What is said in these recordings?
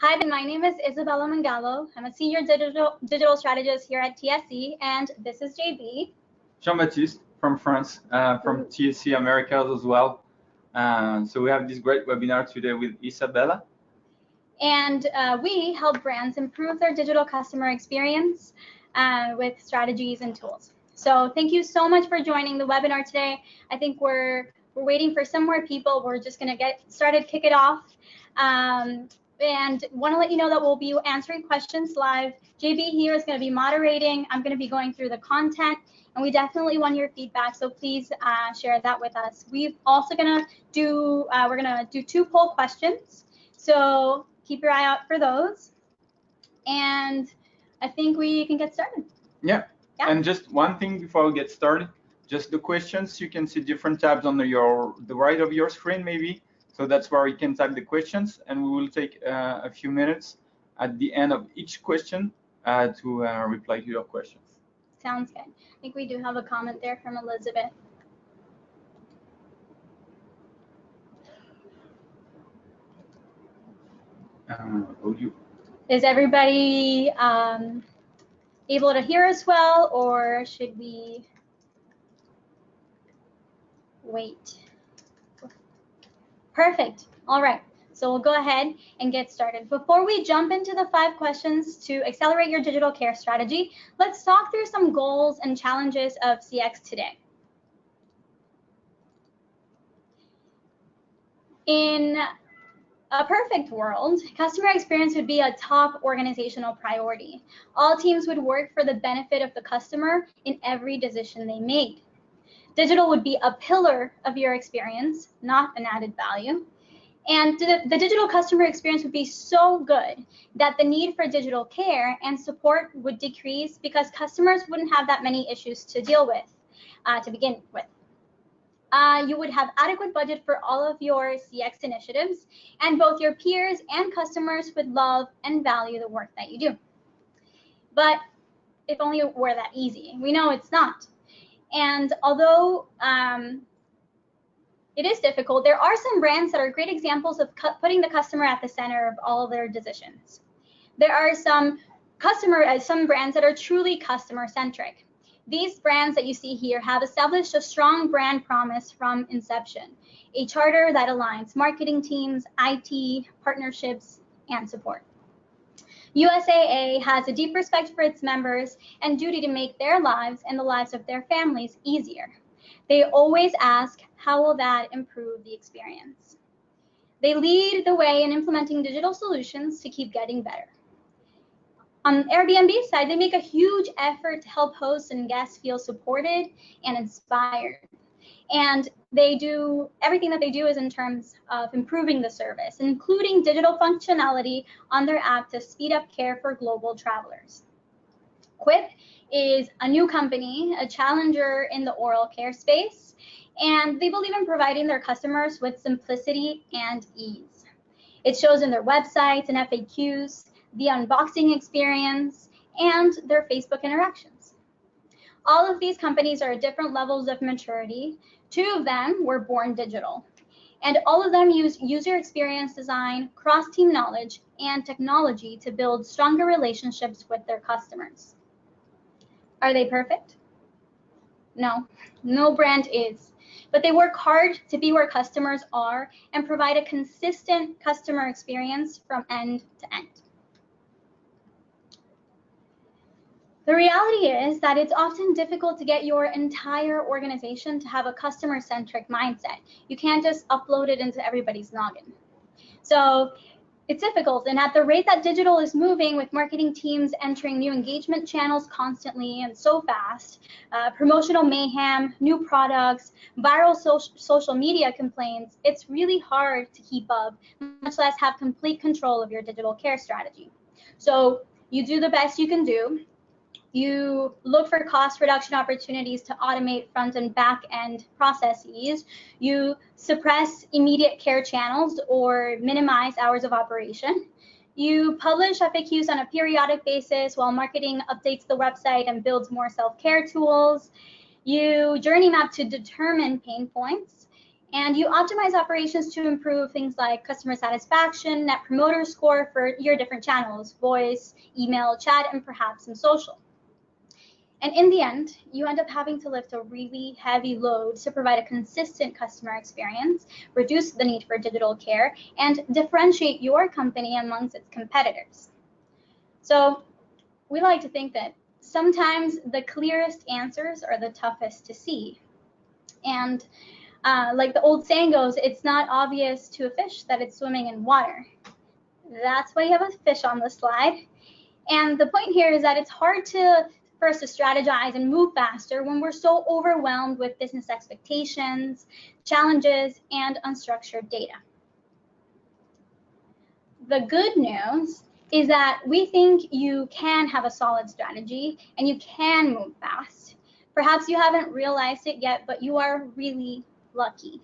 Hi, my name is Isabella Mangallo. I'm a senior digital strategist here at TSC, and this is JB. Jean-Baptiste from France, from TSC Americas as well. So we have this great webinar today with Isabella. And we help brands improve their digital customer experience with strategies and tools. So thank you so much for joining the webinar today. I think we're waiting for some more people. We're just going to get started, kick it off. And want to let you know that we'll be answering questions live. JB here is going to be moderating. I'm going to be going through the content, and we definitely want your feedback. So please share that with us. We're also going to do we're going to do 2 poll questions. So keep your eye out for those. And I think we can get started. Yeah. And just one thing before we get started, just the questions. You can see different tabs on the right of your screen, maybe. So that's where you can type the questions, and we will take a few minutes at the end of each question to reply to your questions. Sounds good. I think we do have a comment there from Elizabeth. Is everybody able to hear us well, or should we wait? Perfect. All right. So we'll go ahead and get started. Before we jump into the 5 questions to accelerate your digital care strategy, let's talk through some goals and challenges of CX today. In a perfect world, customer experience would be a top organizational priority. All teams would work for the benefit of the customer in every decision they made. Digital would be a pillar of your experience, not an added value. And the digital customer experience would be so good that the need for digital care and support would decrease because customers wouldn't have that many issues to deal with to begin with. You would have adequate budget for all of your CX initiatives, and both your peers and customers would love and value the work that you do. But if only it were that easy. We know it's not. And although it is difficult, there are some brands that are great examples of putting the customer at the center of all of their decisions. There are some brands that are truly customer-centric. These brands that you see here have established a strong brand promise from inception, a charter that aligns marketing teams, IT, partnerships, and support. USAA has a deep respect for its members and duty to make their lives and the lives of their families easier. They always ask, how will that improve the experience? They lead the way in implementing digital solutions to keep getting better. On Airbnb's side, they make a huge effort to help hosts and guests feel supported and inspired. And they do everything that they do is in terms of improving the service, including digital functionality on their app to speed up care for global travelers. Quip is a new company, a challenger in the oral care space, and they believe in providing their customers with simplicity and ease. It shows in their websites and FAQs, the unboxing experience, and their Facebook interactions. All of these companies are at different levels of maturity. 2 of them were born digital, and all of them use user experience design, cross-team knowledge, and technology to build stronger relationships with their customers. Are they perfect? No, no brand is, but they work hard to be where customers are and provide a consistent customer experience from end to end. The reality is that it's often difficult to get your entire organization to have a customer-centric mindset. You can't just upload it into everybody's noggin. So it's difficult, and at the rate that digital is moving, with marketing teams entering new engagement channels constantly and so fast, promotional mayhem, new products, viral social media complaints, it's really hard to keep up, much less have complete control of your digital care strategy. So you do the best you can do. You look for cost reduction opportunities to automate front and back end processes. You suppress immediate care channels or minimize hours of operation. You publish FAQs on a periodic basis while marketing updates the website and builds more self-care tools. You journey map to determine pain points. And you optimize operations to improve things like customer satisfaction, net promoter score for your different channels, voice, email, chat, and perhaps some social. And in the end, you end up having to lift a really heavy load to provide a consistent customer experience, reduce the need for digital care, and differentiate your company amongst its competitors. So we like to think that sometimes the clearest answers are the toughest to see. And like the old saying goes, it's not obvious to a fish that it's swimming in water. That's why you have a fish on the slide. And the point here is that it's hard for us to strategize and move faster when we're so overwhelmed with business expectations, challenges, and unstructured data. The good news is that we think you can have a solid strategy and you can move fast. Perhaps you haven't realized it yet, but you are really lucky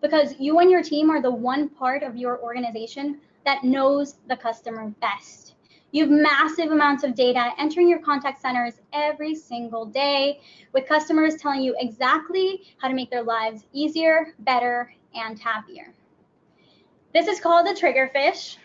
because you and your team are the one part of your organization that knows the customer best. You have massive amounts of data entering your contact centers every single day with customers telling you exactly how to make their lives easier, better, and happier. This is called the Triggerfish,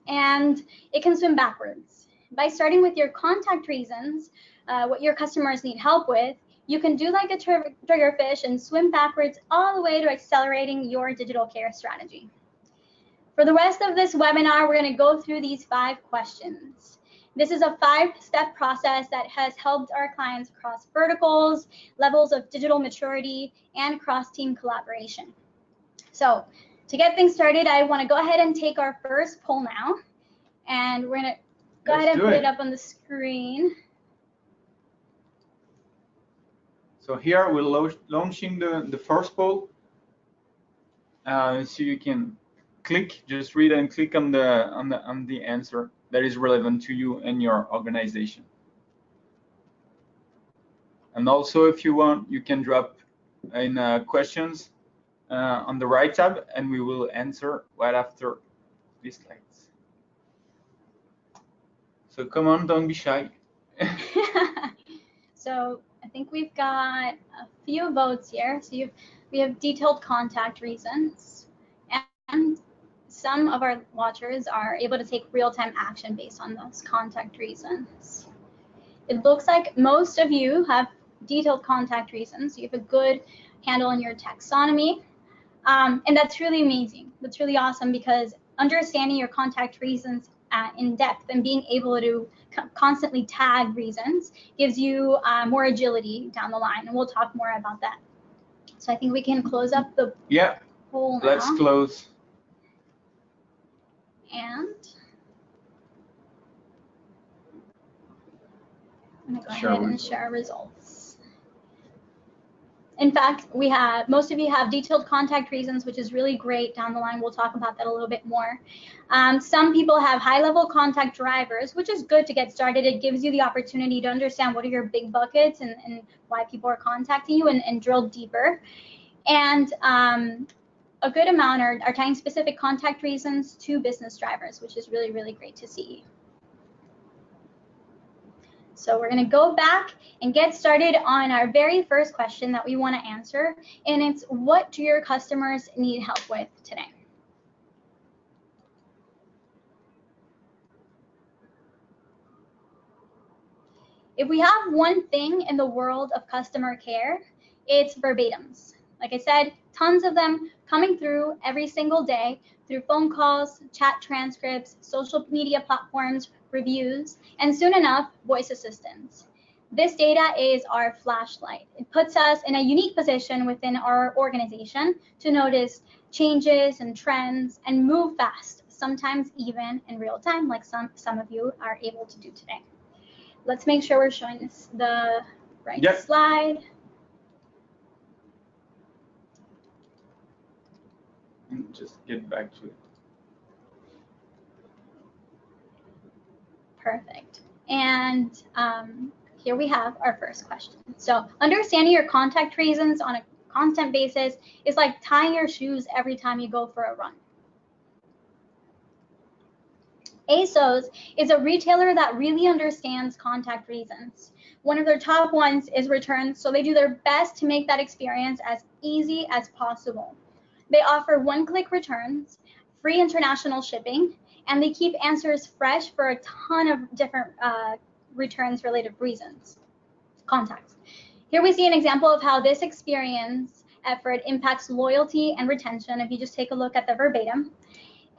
and it can swim backwards. By starting with your contact reasons, what your customers need help with, you can do like a triggerfish and swim backwards all the way to accelerating your digital care strategy. For the rest of this webinar, we're going to go through these 5 questions. This is a 5-step process that has helped our clients across verticals, levels of digital maturity, and cross-team collaboration. So to get things started, I want to go ahead and take our first poll now. And we're going to go ahead and put it up on the screen. So here we're launching the first poll. So you can just read and click on the answer that is relevant to you and your organization. And also, if you want, you can drop in questions on the right tab, and we will answer right after these slides. So come on, don't be shy. So I think we've got a few votes here. So we have detailed contact reasons, and some of our watchers are able to take real-time action based on those contact reasons. It looks like most of you have detailed contact reasons. You have a good handle on your taxonomy, and that's really amazing. That's really awesome because understanding your contact reasons in depth and being able to constantly tag reasons gives you more agility down the line, and we'll talk more about that. So I think we can close up the poll now. Let's close. And I'm going to go ahead and share results. In fact, most of you have detailed contact reasons, which is really great. Down the line, we'll talk about that a little bit more. Some people have high-level contact drivers, which is good to get started. It gives you the opportunity to understand what are your big buckets and why people are contacting you and drill deeper. And a good amount are tying specific contact reasons to business drivers, which is really, really great to see. So we're going to go back and get started on our very first question that we want to answer, and it's what do your customers need help with today? If we have one thing in the world of customer care, it's verbatims. Like I said, tons of them coming through every single day through phone calls, chat transcripts, social media platforms, reviews, and soon enough, voice assistants. This data is our flashlight. It puts us in a unique position within our organization to notice changes and trends and move fast, sometimes even in real time, like some of you are able to do today. Let's make sure we're showing this the right slide. Just get back to it. Perfect. And here we have our first question. So understanding your contact reasons on a constant basis is like tying your shoes every time you go for a run. ASOS is a retailer that really understands contact reasons. One of their top ones is returns, so they do their best to make that experience as easy as possible. They offer one-click returns, free international shipping, and they keep answers fresh for a ton of different returns related reasons, contacts. Here we see an example of how this experience effort impacts loyalty and retention if you just take a look at the verbatim.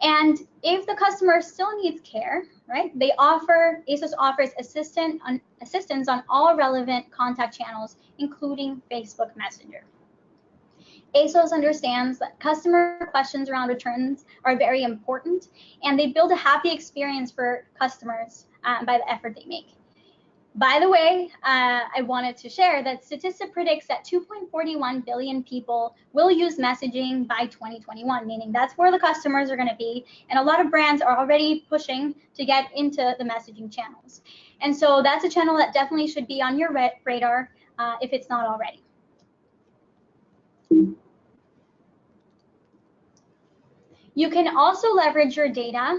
And if the customer still needs care, right, ASOS offers assistance on all relevant contact channels, including Facebook Messenger. ASOS understands that customer questions around returns are very important, and they build a happy experience for customers by the effort they make. By the way, I wanted to share that Statista predicts that 2.41 billion people will use messaging by 2021, meaning that's where the customers are going to be. And a lot of brands are already pushing to get into the messaging channels. And so that's a channel that definitely should be on your radar if it's not already. You can also leverage your data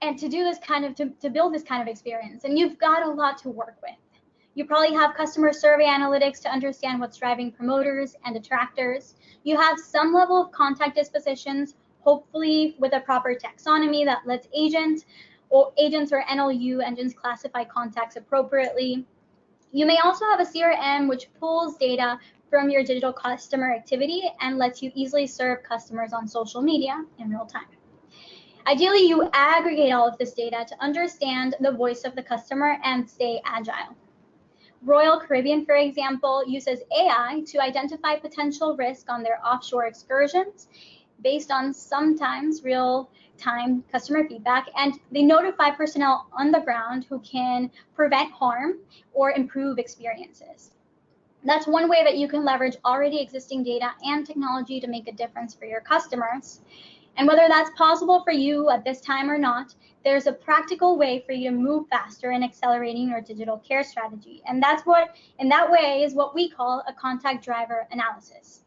and to do this kind of, to build this kind of experience. And you've got a lot to work with. You probably have customer survey analytics to understand what's driving promoters and detractors. You have some level of contact dispositions, hopefully with a proper taxonomy that lets agents or NLU engines classify contacts appropriately. You may also have a CRM which pulls data from your digital customer activity and lets you easily serve customers on social media in real time. Ideally, you aggregate all of this data to understand the voice of the customer and stay agile. Royal Caribbean, for example, uses AI to identify potential risk on their offshore excursions based on sometimes real-time customer feedback, and they notify personnel on the ground who can prevent harm or improve experiences. That's one way that you can leverage already existing data and technology to make a difference for your customers. And whether that's possible for you at this time or not, there's a practical way for you to move faster in accelerating your digital care strategy. And that way is what we call a contact driver analysis.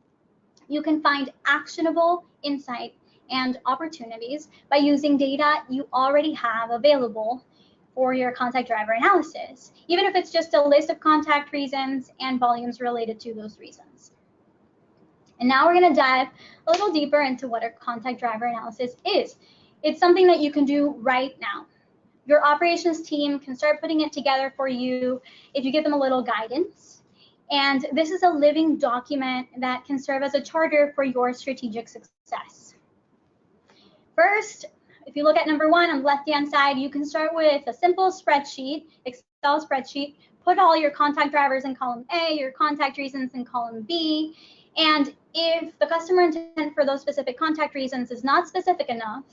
You can find actionable insight and opportunities by using data you already have available for your contact driver analysis, even if it's just a list of contact reasons and volumes related to those reasons. And now we're going to dive a little deeper into what a contact driver analysis is. It's something that you can do right now. Your operations team can start putting it together for you if you give them a little guidance. And this is a living document that can serve as a charter for your strategic success. First, if you look at number one on the left-hand side, you can start with a simple spreadsheet, Excel spreadsheet, put all your contact drivers in column A, your contact reasons in column B. And if the customer intent for those specific contact reasons is not specific enough,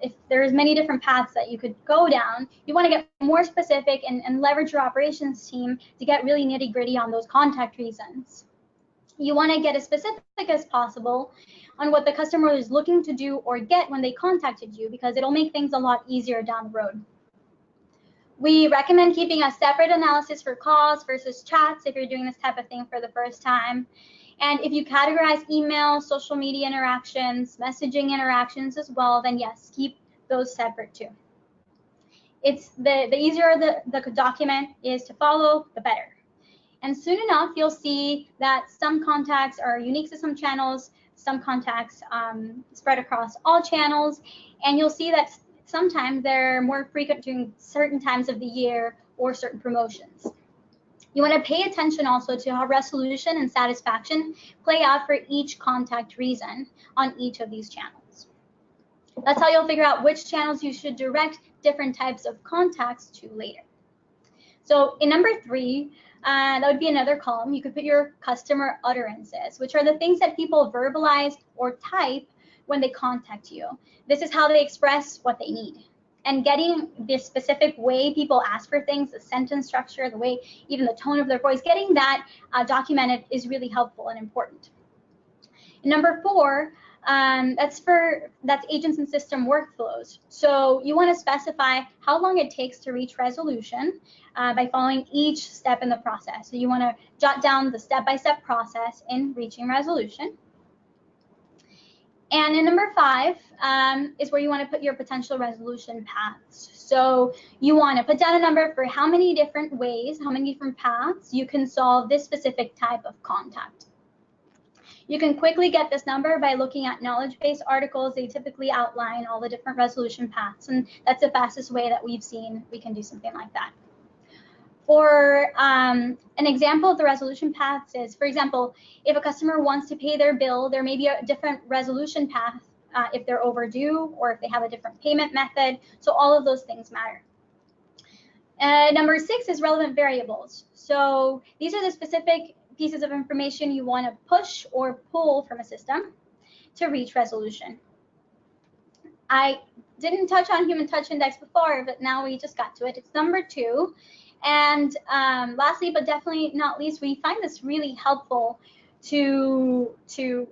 if there's many different paths that you could go down, you want to get more specific and leverage your operations team to get really nitty-gritty on those contact reasons. You want to get as specific as possible on what the customer is looking to do or get when they contacted you, because it'll make things a lot easier down the road. We recommend keeping a separate analysis for calls versus chats if you're doing this type of thing for the first time. And if you categorize email, social media interactions, messaging interactions as well, then yes, keep those separate too. It's the easier the document is to follow, the better. And soon enough, you'll see that some contacts are unique to some channels, some contacts spread across all channels, and you'll see that sometimes they're more frequent during certain times of the year or certain promotions. You want to pay attention also to how resolution and satisfaction play out for each contact reason on each of these channels. That's how you'll figure out which channels you should direct different types of contacts to later. So in number 3, that would be another column. You could put your customer utterances, which are the things that people verbalize or type when they contact you. This is how they express what they need. And getting this specific way people ask for things, the sentence structure, the way, even the tone of their voice, getting that documented is really helpful and important. And number 4, that's agents and system workflows. So you want to specify how long it takes to reach resolution by following each step in the process. So you want to jot down the step-by-step process in reaching resolution. And in number 5 is where you want to put your potential resolution paths. So you want to put down a number for how many different ways, how many different paths you can solve this specific type of contact. You can quickly get this number by looking at knowledge base articles. They typically outline all the different resolution paths, and that's the fastest way that we've seen we can do something like that. For an example of the resolution paths is, for example, if a customer wants to pay their bill, there may be a different resolution path if they're overdue or if they have a different payment method. So all of those things matter. Number 6 is relevant variables. So these are the specific pieces of information you want to push or pull from a system to reach resolution. I didn't touch on human touch index before, but now we just got to it. It's number 2. And lastly, but definitely not least, we find this really helpful to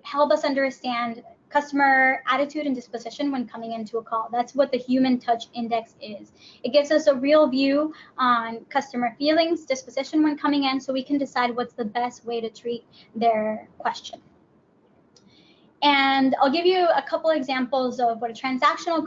help us understand customer attitude and disposition when coming into a call. That's what the human touch index is. It gives us a real view on customer feelings, disposition when coming in, so we can decide what's the best way to treat their question. And I'll give you a couple examples of what a transactional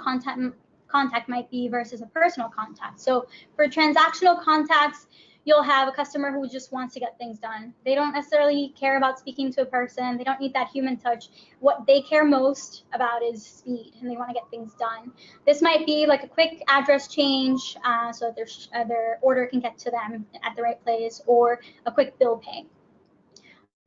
contact might be versus a personal contact. So for transactional contacts, you'll have a customer who just wants to get things done. They don't necessarily care about speaking to a person. They don't need that human touch. What they care most about is speed, and they want to get things done. This might be like a quick address change so that their order can get to them at the right place, or a quick bill pay.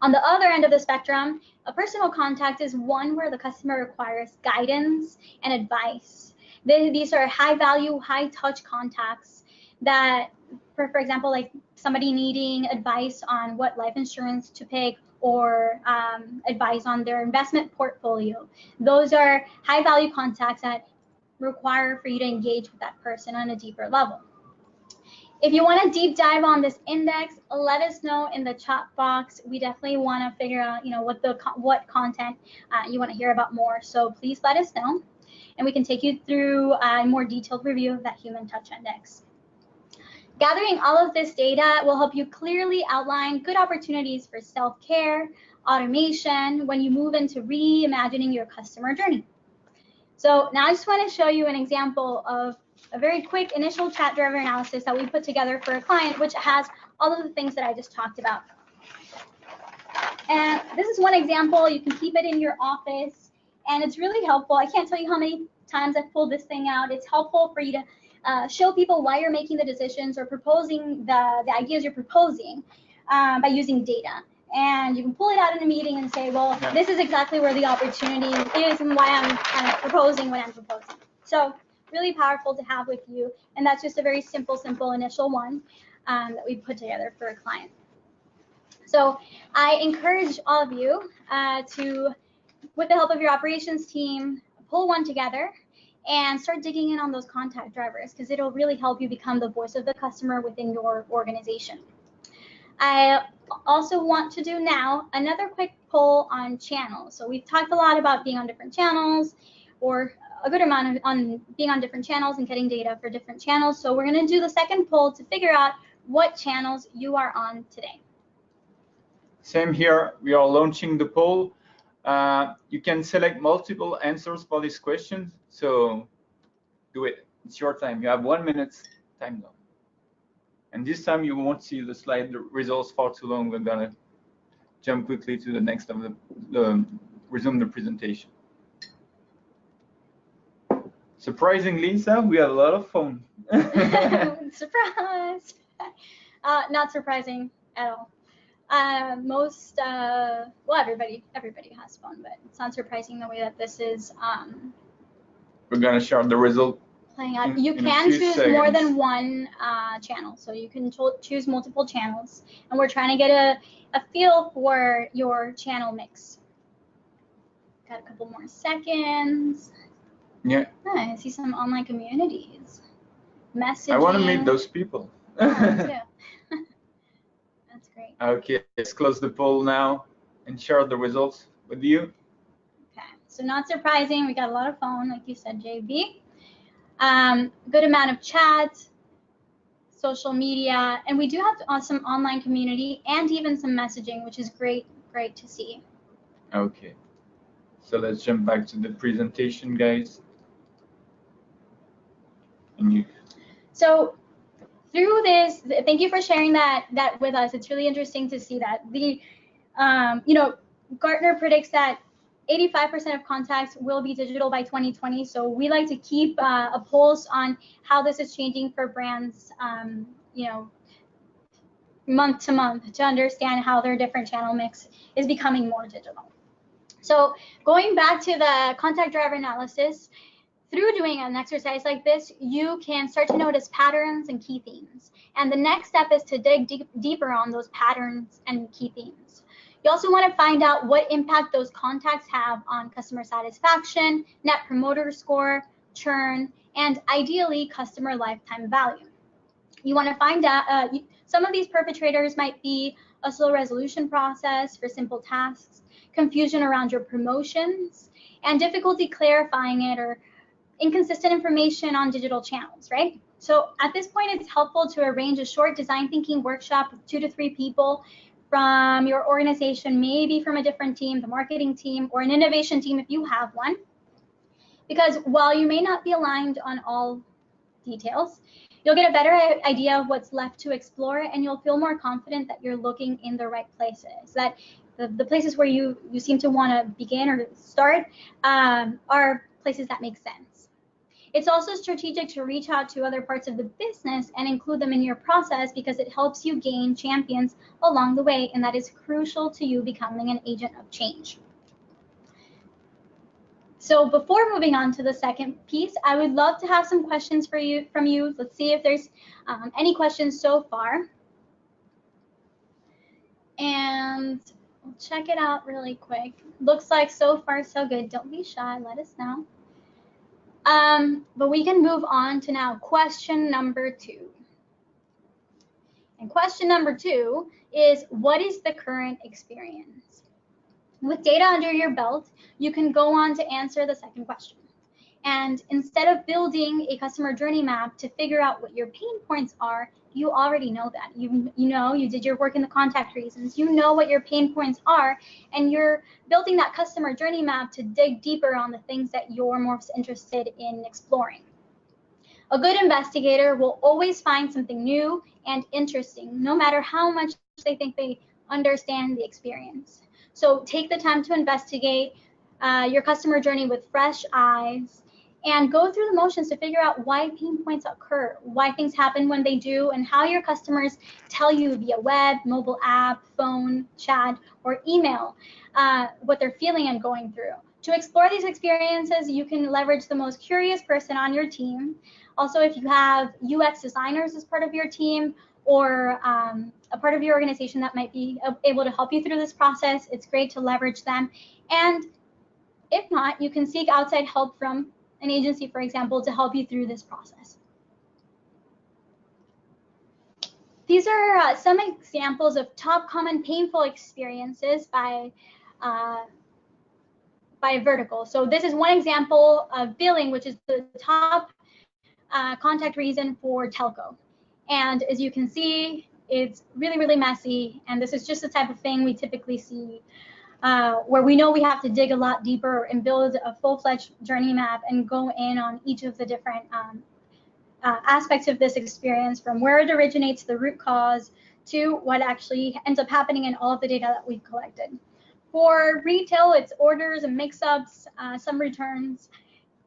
On the other end of the spectrum, a personal contact is one where the customer requires guidance and advice. These are high value, high touch contacts that, for example, like somebody needing advice on what life insurance to pick, or advice on their investment portfolio. Those are high value contacts that require for you to engage with that person on a deeper level. If you want to deep dive on this index, let us know in the chat box. We definitely want to figure out, what content you want to hear about more. So please let us know, and we can take you through a more detailed review of that human touch index. Gathering all of this data will help you clearly outline good opportunities for self-care, automation, when you move into reimagining your customer journey. So now I just want to show you an example of a very quick initial chat driver analysis that we put together for a client, which has all of the things that I just talked about. And this is one example. You can keep it in your office, and it's really helpful. I can't tell you how many times I've pulled this thing out. It's helpful for you to show people why you're making the decisions or proposing the ideas you're proposing by using data. And you can pull it out in a meeting and say, well, this is exactly where the opportunity is and why I'm kind of proposing what I'm proposing. So really powerful to have with you. And that's just a very simple initial one that we put together for a client. So I encourage all of you to, with the help of your operations team, pull one together and start digging in on those contact drivers, because it'll really help you become the voice of the customer within your organization. I also want to do now another quick poll on channels. So we've talked a lot about being on different channels, or a good amount on being on different channels and getting data for different channels. So we're going to do the second poll to figure out what channels you are on today. Same here. We are launching the poll. You can select multiple answers for this question. So do it. It's your time. You have 1 minute time now. And this time you won't see the slide results for too long. We're going to jump quickly to the next of resume the presentation. Surprisingly, Lisa, we had a lot of fun. Surprise! Not surprising at all. Well, everybody has fun, but it's not surprising the way that this is. We're gonna share the result. Playing out. You can choose more than one channel, so you can choose multiple channels, and we're trying to get a feel for your channel mix. Got a couple more seconds. Yeah. Oh, I see some online communities. Messaging. I want to meet those people. That's great. Okay, let's close the poll now and share the results with you. Okay, so not surprising, we got a lot of phone, like you said, JB. Good amount of chat, social media, and we do have some online community and even some messaging, which is great to see. Okay, so let's jump back to the presentation, guys. So through this, thank you for sharing that with us. It's really interesting to see that Gartner predicts that 85% of contacts will be digital by 2020. So we like to keep a pulse on how this is changing for brands, you know, month to month, to understand how their different channel mix is becoming more digital. So going back to the contact driver analysis, through doing an exercise like this, you can start to notice patterns and key themes. And the next step is to dig deeper on those patterns and key themes. You also want to find out what impact those contacts have on customer satisfaction, net promoter score, churn, and ideally customer lifetime value. You want to find out, some of these perpetrators might be a slow resolution process for simple tasks, confusion around your promotions, and difficulty clarifying it, or inconsistent information on digital channels, right? So at this point, it's helpful to arrange a short design thinking workshop with 2 to 3 people from your organization, maybe from a different team, the marketing team, or an innovation team if you have one. Because while you may not be aligned on all details, you'll get a better idea of what's left to explore, and you'll feel more confident that you're looking in the right places, that the places where you seem to want to begin or start are places that make sense. It's also strategic to reach out to other parts of the business and include them in your process, because it helps you gain champions along the way, and that is crucial to you becoming an agent of change. So before moving on to the second piece, I would love to have some questions from you. Let's see if there's any questions so far. And we'll check it out really quick. Looks like so far so good. Don't be shy, let us know. But we can move on to now question number 2. And question number 2 is, what is the current experience? With data under your belt, you can go on to answer the second question. And instead of building a customer journey map to figure out what your pain points are, you already know that. You did your work in the contact reasons. You know what your pain points are, and you're building that customer journey map to dig deeper on the things that you're most interested in exploring. A good investigator will always find something new and interesting, no matter how much they think they understand the experience. So take the time to investigate your customer journey with fresh eyes, and go through the motions to figure out why pain points occur, why things happen when they do, and how your customers tell you via web, mobile app, phone, chat, or email what they're feeling and going through. To explore these experiences, you can leverage the most curious person on your team. Also, if you have UX designers as part of your team, or a part of your organization that might be able to help you through this process, it's great to leverage them. And if not, you can seek outside help from an agency, for example, to help you through this process. These are some examples of top common painful experiences by vertical. So this is one example of billing, which is the top contact reason for telco. And as you can see, it's really, really messy. And this is just the type of thing we typically see where we know we have to dig a lot deeper and build a full-fledged journey map and go in on each of the different aspects of this experience, from where it originates, the root cause, to what actually ends up happening in all of the data that we've collected. For retail, it's orders and mix-ups, some returns.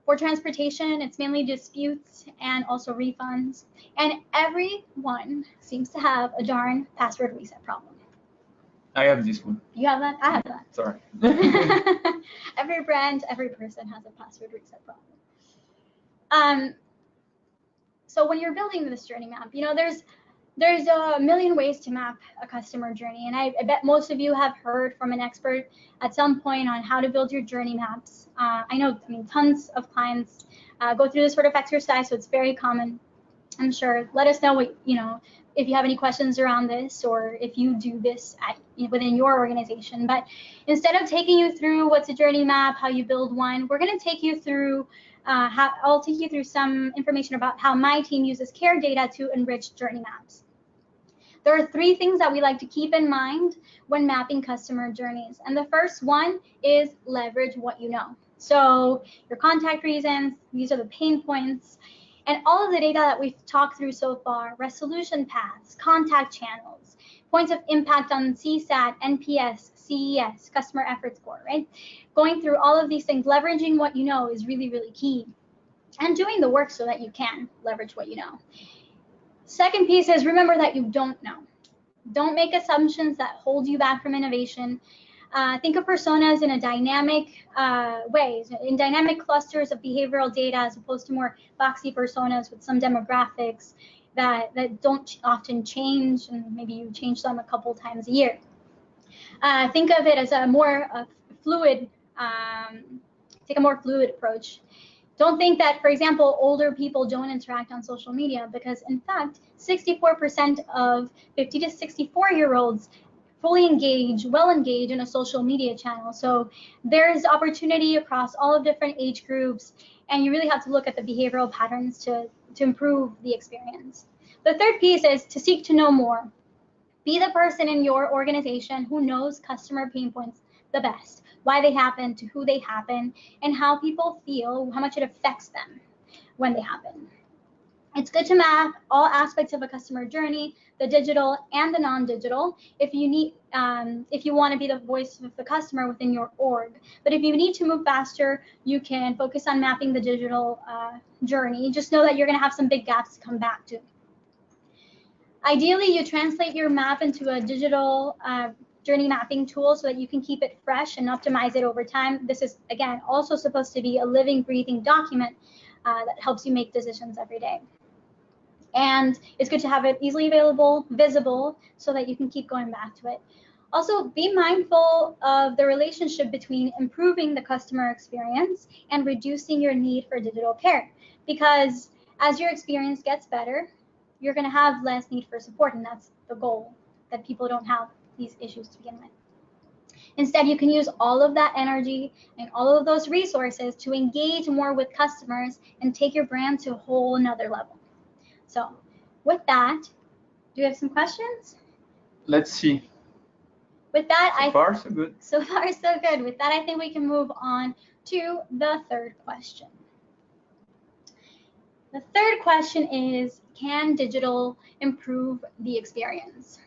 For transportation, it's mainly disputes and also refunds. And everyone seems to have a darn password reset problem. I have this one. You have that? I have that. Sorry. Every brand, every person has a password reset problem. So when you're building this journey map, there's a million ways to map a customer journey, and I bet most of you have heard from an expert at some point on how to build your journey maps. I know, tons of clients go through this sort of exercise, so it's very common, I'm sure. Let us know what, if you have any questions around this, or if you do this within your organization. But instead of taking you through what's a journey map, how you build one, we're going to take you through I'll take you through some information about how my team uses care data to enrich journey maps. There are 3 things that we like to keep in mind when mapping customer journeys. And the first one is leverage what you know. So your contact reasons, these are the pain points, and all of the data that we've talked through so far: resolution paths, contact channels, points of impact on CSAT, NPS, CES, customer effort score, right? Going through all of these things, leveraging what you know is really, really key. And doing the work so that you can leverage what you know. Second piece is remember that you don't know. Don't make assumptions that hold you back from innovation. Think of personas in a dynamic ways, in dynamic clusters of behavioral data as opposed to more boxy personas with some demographics that don't often change, and maybe you change them a couple times a year. Think of it as a more fluid, take a more fluid approach. Don't think that, for example, older people don't interact on social media, because in fact, 64% of 50 to 64-year-olds fully engage, well engaged in a social media channel. So there's opportunity across all of different age groups, and you really have to look at the behavioral patterns to improve the experience. The third piece is to seek to know more. Be the person in your organization who knows customer pain points the best, why they happen, to who they happen, and how people feel, how much it affects them when they happen. It's good to map all aspects of a customer journey, the digital and the non-digital, if you want to be the voice of the customer within your org. But if you need to move faster, you can focus on mapping the digital journey. Just know that you're going to have some big gaps to come back to. Ideally, you translate your map into a digital journey mapping tool so that you can keep it fresh and optimize it over time. This is, again, also supposed to be a living, breathing document that helps you make decisions every day. And it's good to have it easily available, visible, so that you can keep going back to it. Also, be mindful of the relationship between improving the customer experience and reducing your need for digital care. Because as your experience gets better, you're going to have less need for support, and that's the goal, that people don't have these issues to begin with. Instead, you can use all of that energy and all of those resources to engage more with customers and take your brand to a whole another level. So with that, do you have some questions? Let's see. With that, so far, so good. So far, so good. With that, I think we can move on to the third question. The third question is, can digital improve the experience?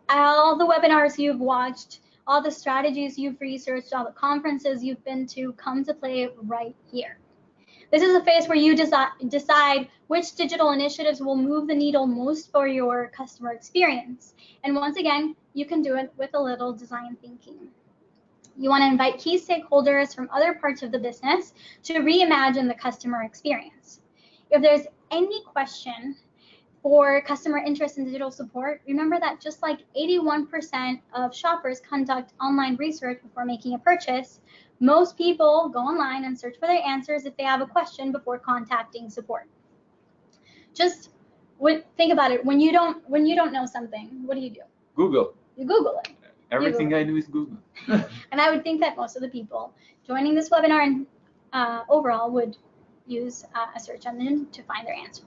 All the webinars you've watched, all the strategies you've researched, all the conferences you've been to come to play right here. This is a phase where you decide which digital initiatives will move the needle most for your customer experience. And once again, you can do it with a little design thinking. You want to invite key stakeholders from other parts of the business to reimagine the customer experience. If there's any question for customer interest in digital support, remember that just like 81% of shoppers conduct online research before making a purchase, most people go online and search for their answers if they have a question before contacting support. Just think about it. When you don't know something, what do? Google. You Google it. Everything I do is Google. And I would think that most of the people joining this webinar and overall would use a search engine to find their answer.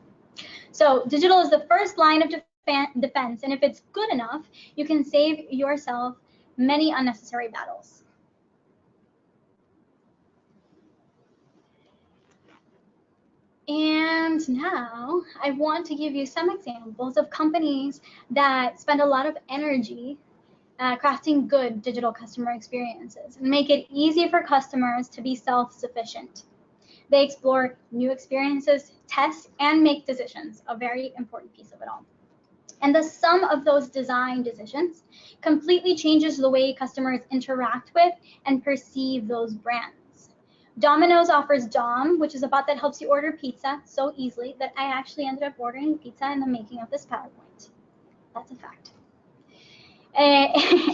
So digital is the first line of defense, and if it's good enough, you can save yourself many unnecessary battles. And now I want to give you some examples of companies that spend a lot of energy crafting good digital customer experiences and make it easy for customers to be self-sufficient. They explore new experiences, test, and make decisions, a very important piece of it all. And the sum of those design decisions completely changes the way customers interact with and perceive those brands. Domino's offers Dom, which is a bot that helps you order pizza so easily that I actually ended up ordering pizza in the making of this PowerPoint. That's a fact.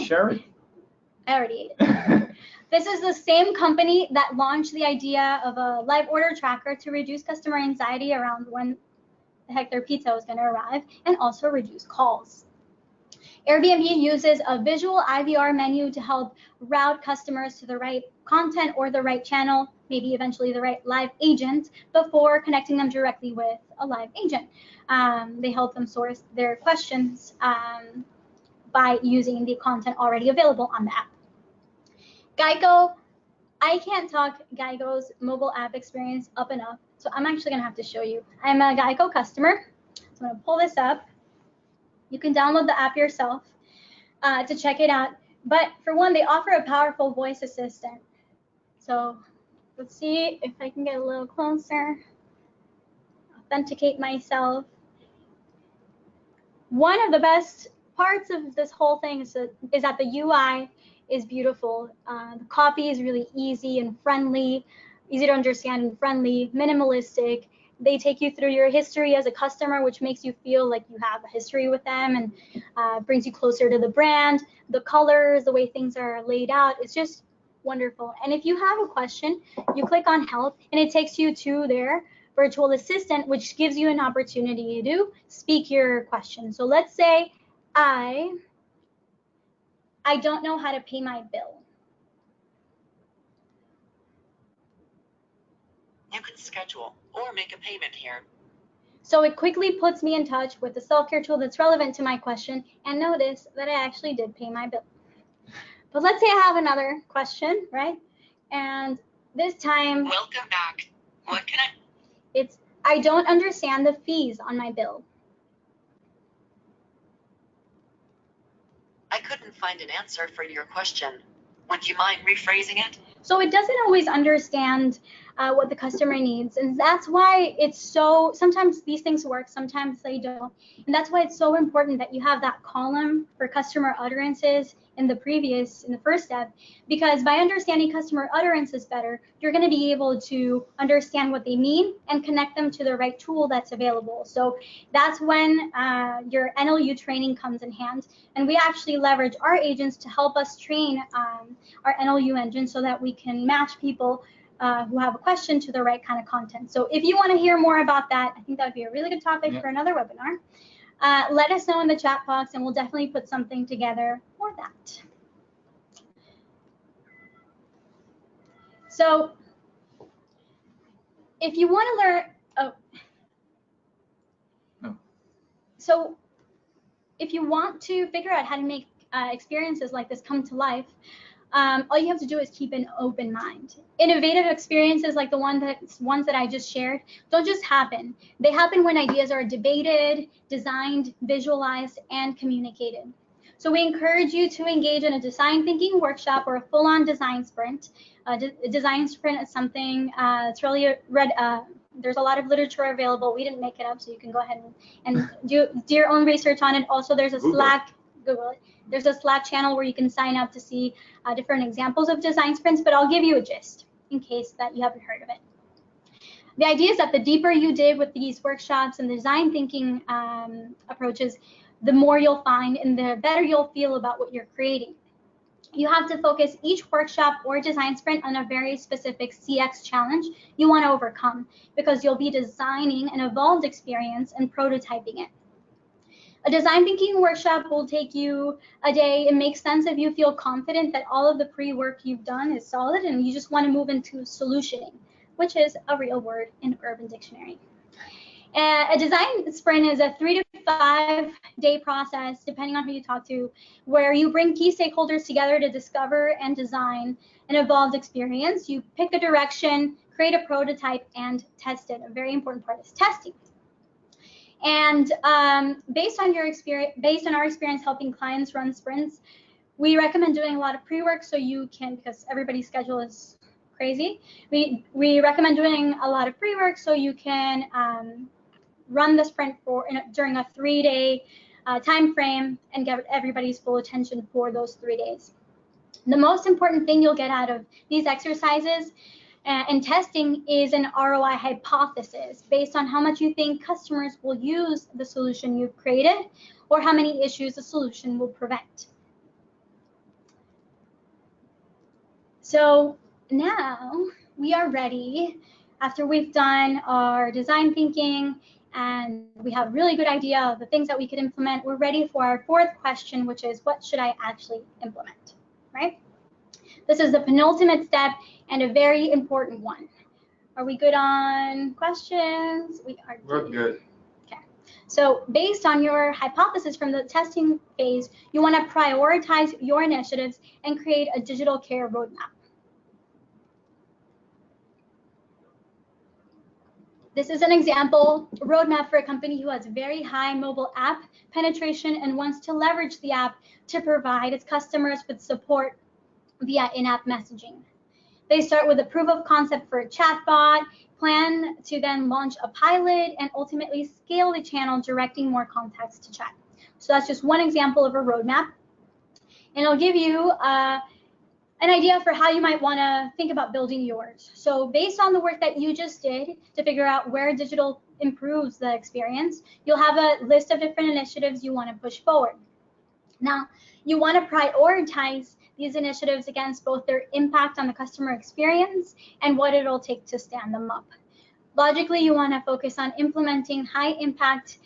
Share it. I already ate it. This is the same company that launched the idea of a live order tracker to reduce customer anxiety around when the heck their pizza was going to arrive, and also reduce calls. Airbnb uses a visual IVR menu to help route customers to the right content or the right channel, maybe eventually the right live agent, before connecting them directly with a live agent. They help them source their questions by using the content already available on the app. Geico, I can't talk Geico's mobile app experience up enough, so I'm actually going to have to show you. I'm a Geico customer, so I'm going to pull this up. You can download the app yourself. to check it out. But for one, they offer a powerful voice assistant. So let's see if I can get a little closer. Authenticate myself. One of the best parts of this whole thing is that the UI is beautiful. The copy is really easy and friendly, easy to understand and friendly, minimalistic. They take you through your history as a customer, which makes you feel like you have a history with them and brings you closer to the brand. The colors, the way things are laid out, it's just wonderful. And if you have a question, you click on help and it takes you to their virtual assistant, which gives you an opportunity to speak your question. So let's say I don't know how to pay my bill. You can schedule or make a payment here. So it quickly puts me in touch with the self-care tool that's relevant to my question, and notice that I actually did pay my bill. But let's say I have another question, right? And this time, welcome back. What can I don't understand the fees on my bill. I couldn't find an answer for your question. Would you mind rephrasing it? So it doesn't always understand what the customer needs. And that's why it's so, sometimes these things work, sometimes they don't. And that's why it's so important that you have that column for customer utterances in the first step, because by understanding customer utterances better, you're going to be able to understand what they mean and connect them to the right tool that's available. So that's when your NLU training comes in hand. And we actually leverage our agents to help us train our NLU engine so that we can match people who have a question to the right kind of content. So if you want to hear more about that, I think that would be a really good topic for another webinar. Let us know in the chat box and we'll definitely put something together for that. So if you want to learn, so if you want to figure out how to make experiences like this come to life, all you have to do is keep an open mind. Innovative experiences like the ones that I just shared don't just happen. They happen when ideas are debated, designed, visualized, and communicated. So we encourage you to engage in a design thinking workshop or a full-on design sprint. A design sprint is something it's really there's a lot of literature available. We didn't make it up, so you can go ahead and do your own research on it. Also, there's a Slack, Google it. There's a Slack channel where you can sign up to see different examples of design sprints, but I'll give you a gist in case that you haven't heard of it. The idea is that the deeper you dig with these workshops and design thinking approaches, the more you'll find and the better you'll feel about what you're creating. You have to focus each workshop or design sprint on a very specific CX challenge you want to overcome, because you'll be designing an evolved experience and prototyping it. A design thinking workshop will take you a day. It makes sense if you feel confident that all of the pre-work you've done is solid and you just want to move into solutioning, which is a real word in Urban Dictionary. A design sprint is a 3 to 5 day process, depending on who you talk to, where you bring key stakeholders together to discover and design an evolved experience. You pick a direction, create a prototype, and test it. A very important part is testing. And based on our experience helping clients run sprints, we recommend doing a lot of pre-work so you can, because everybody's schedule is crazy. We recommend doing a lot of pre-work so you can run the sprint during a 3-day time frame and get everybody's full attention for those 3 days. The most important thing you'll get out of these exercises and testing is an ROI hypothesis based on how much you think customers will use the solution you've created or how many issues the solution will prevent. So now we are ready, after we've done our design thinking and we have a really good idea of the things that we could implement, we're ready for our 4th question, which is, what should I actually implement, right? This is the penultimate step and a very important one. Are we good on questions? We are good. We're good. Okay. So based on your hypothesis from the testing phase, you want to prioritize your initiatives and create a digital care roadmap. This is an example roadmap for a company who has very high mobile app penetration and wants to leverage the app to provide its customers with support via in-app messaging. They start with a proof of concept for a chatbot, plan to then launch a pilot, and ultimately scale the channel, directing more contacts to chat. So that's just one example of a roadmap. And I'll give you an idea for how you might want to think about building yours. So based on the work that you just did to figure out where digital improves the experience, you'll have a list of different initiatives you want to push forward. Now, you want to prioritize these initiatives against both their impact on the customer experience and what it'll take to stand them up. Logically, you want to focus on implementing high impact,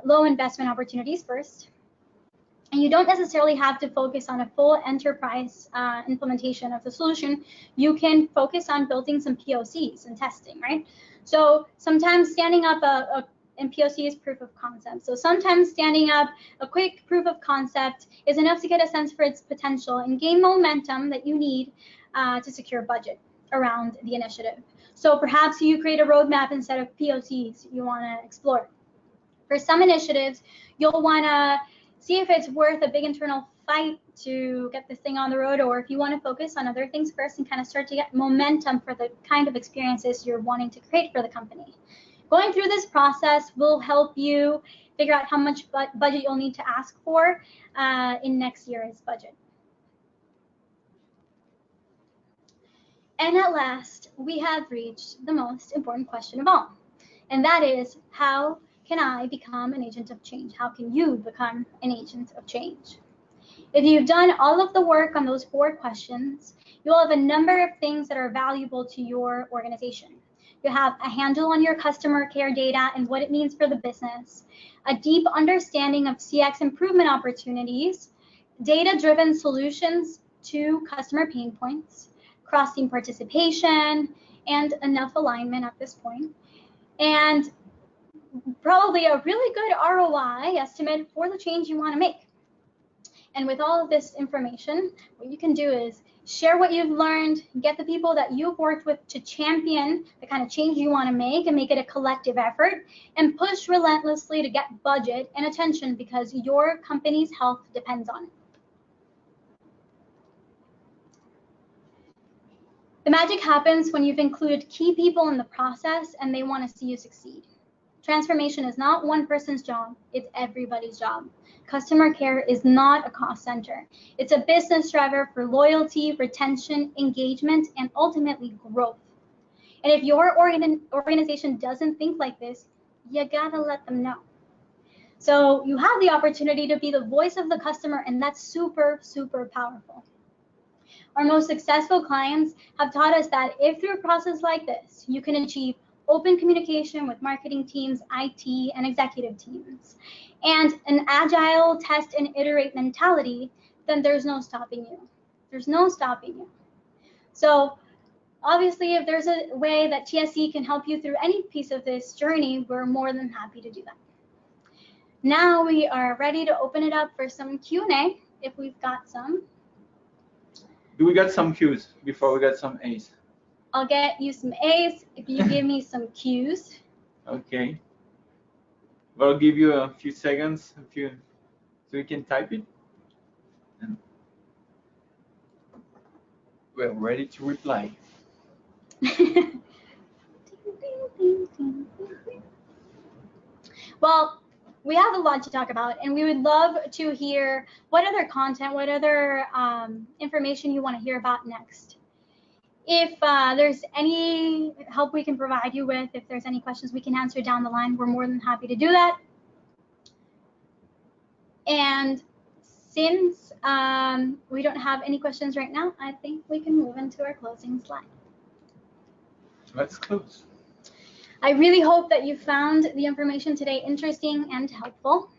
low investment opportunities first. And you don't necessarily have to focus on a full enterprise implementation of the solution. You can focus on building some POCs and testing, right? So sometimes standing up and POC is proof of concept. So sometimes standing up a quick proof of concept is enough to get a sense for its potential and gain momentum that you need to secure budget around the initiative. So perhaps you create a roadmap instead of POCs you want to explore. For some initiatives, you'll want to see if it's worth a big internal fight to get this thing on the road, or if you want to focus on other things first and kind of start to get momentum for the kind of experiences you're wanting to create for the company. Going through this process will help you figure out how much budget you'll need to ask for in next year's budget. And at last, we have reached the most important question of all, and that is, how can I become an agent of change? How can you become an agent of change? If you've done all of the work on those 4 questions, you'll have a number of things that are valuable to your organization. You have a handle on your customer care data and what it means for the business, a deep understanding of CX improvement opportunities, data-driven solutions to customer pain points, cross-team participation, and enough alignment at this point, and probably a really good ROI estimate for the change you want to make. And with all of this information, what you can do is share what you've learned, get the people that you've worked with to champion the kind of change you want to make and make it a collective effort, and push relentlessly to get budget and attention because your company's health depends on it. The magic happens when you've included key people in the process and they want to see you succeed. Transformation is not one person's job, it's everybody's job. Customer care is not a cost center. It's a business driver for loyalty, retention, engagement, and ultimately growth. And if your organization doesn't think like this, you gotta let them know. So you have the opportunity to be the voice of the customer, and that's super, super powerful. Our most successful clients have taught us that if through a process like this, you can achieve open communication with marketing teams, IT, and executive teams, and an agile test and iterate mentality, then there's no stopping you. There's no stopping you. So obviously, if there's a way that TSC can help you through any piece of this journey, we're more than happy to do that. Now we are ready to open it up for some Q&A, if we've got some. Do we got some Q's before we got some A's? I'll get you some A's if you give me some Q's. Okay. We'll give you a few seconds so you can type it. And we're ready to reply. Well, we have a lot to talk about, and we would love to hear what other content, what other information you want to hear about next. If there's any help we can provide you with, if there's any questions we can answer down the line, we're more than happy to do that. And since we don't have any questions right now, I think we can move into our closing slide. Let's close. I really hope that you found the information today interesting and helpful.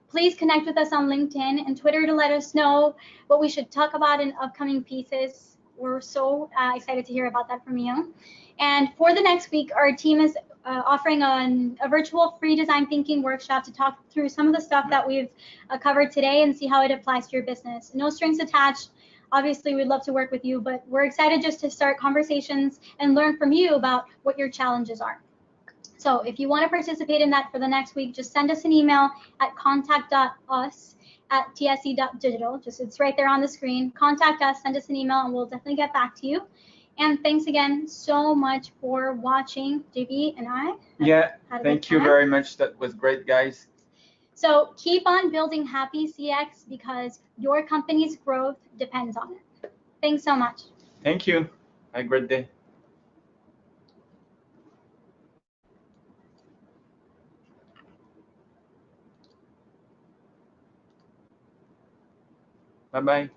Please connect with us on LinkedIn and Twitter to let us know what we should talk about in upcoming pieces. We're so excited to hear about that from you. And for the next week, our team is offering a virtual free design thinking workshop to talk through some of the stuff that we've covered today and see how it applies to your business. No strings attached. Obviously, we'd love to work with you, but we're excited just to start conversations and learn from you about what your challenges are. So if you want to participate in that for the next week, just send us an email at contact.us@tse.digital. Just it's right there on the screen. Contact us, send us an email, and we'll definitely get back to you. And thanks again so much for watching. JB and I. Thank you very much. That was great, guys. So keep on building happy CX because your company's growth depends on it. Thanks so much. Thank you. Have a great day. Bye-bye.